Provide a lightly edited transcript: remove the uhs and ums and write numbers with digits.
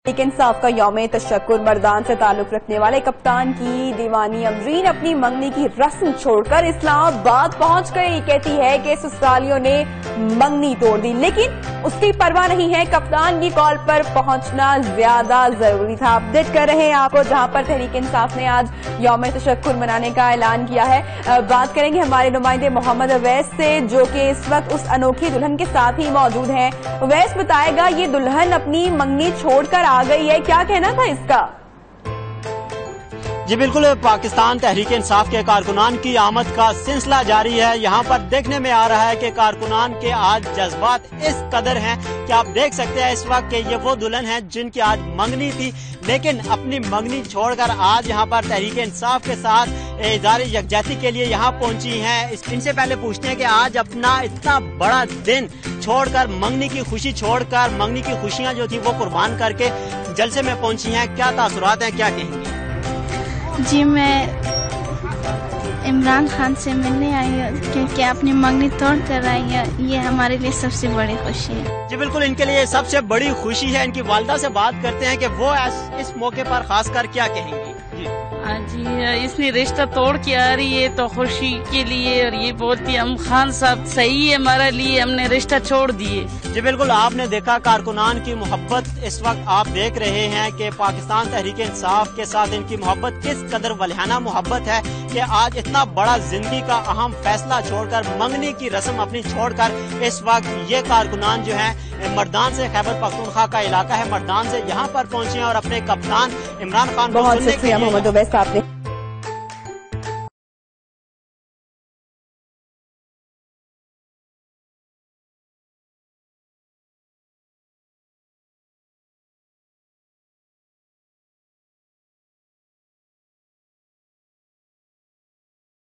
لیکن انصاف کا یوم تشکر مردان سے تعلق رکھنے والے کپتان کی دیوانی امرین اپنی منگنی کی رسم چھوڑ کر اسلام آباد پہنچ گئی. کہتی ہے کہ سسرالیوں نے منگنی توڑ دی لیکن اس کی پرواہ نہیں ہے. کپتان کی کال پر پہنچنا زیادہ ضروری تھا. اپڈیٹ کر رہے ہیں آپ کو جہاں پر تحریک انصاف نے آج یوم تشکر منانے کا اعلان کیا ہے. بات کریں گے ہمارے نمائندے محمد اویس سے جو کہ اس وقت اس انوکھی دلہن کے ساتھ ہی موجود ہیں. اویس بتائے گا یہ دلہن اپنی منگنی چھوڑ کر آ گئی ہے, کیا کہنا تھا اس کا؟ جی بالکل, پاکستان تحریک انصاف کے کارکنان کی آمد کا سلسلہ جاری ہے. یہاں پر دیکھنے میں آ رہا ہے کہ کارکنان کے آج جذبات اس قدر ہیں کہ آپ دیکھ سکتے ہیں اس وقت کہ یہ وہ دلہن ہیں جن کی آج منگنی تھی لیکن اپنی منگنی چھوڑ کر آج یہاں پر تحریک انصاف کے ساتھ اظہار یکجہتی کے لیے یہاں پہنچی ہیں. ان سے پہلے پوچھتے ہیں کہ آج اپنا اتنا بڑا دن چھوڑ کر, منگنی کی خوشی چھوڑ کر, منگنی کی خوشیاں جو تھی وہ قربان کر کے جلسے میں پہنچی ہیں, کیا تاثرات ہیں, کیا کہیں گے؟ جی میں عمران خان سے ملنے آئی ہوں کیونکہ اپنی منگنی توڑ کر آئی ہے. یہ ہمارے لیے سب سے بڑی خوشی ہے. جی بالکل, ان کے لیے سب سے بڑی خوشی ہے. ان کی والدہ سے بات کرتے ہیں کہ وہ اس موقع پر خاص کر کیا کہیں گی. جی اس نے رشتہ توڑ کے آ رہی ہے تو خوشی کے لیے, اور یہ بولتی ہم خان صاحب صحیح ہے ہمارے لیے, ہم نے رشتہ چھوڑ دیے. جی بالکل, آپ نے دیکھا کارکنان کی محبت. اس وقت آپ دیکھ رہے ہیں کہ پاکستان تحریک انصاف کے ساتھ ان کی محبت کس قدر ولیانہ محبت ہے کہ آج اتنا بڑا زندگی کا اہم فیصلہ چھوڑ کر, منگنی کی رسم اپنی چھوڑ کر اس وقت یہ کارکنان جو ہیں مردان سے, خیبر پختونخوا کا علاقہ ہے مردان سے, یہاں پر پہنچے ہیں اور اپنے کپتان عمران خان کو سننے کے لیے. بہت شکریہ محمد اویس صاحب نے.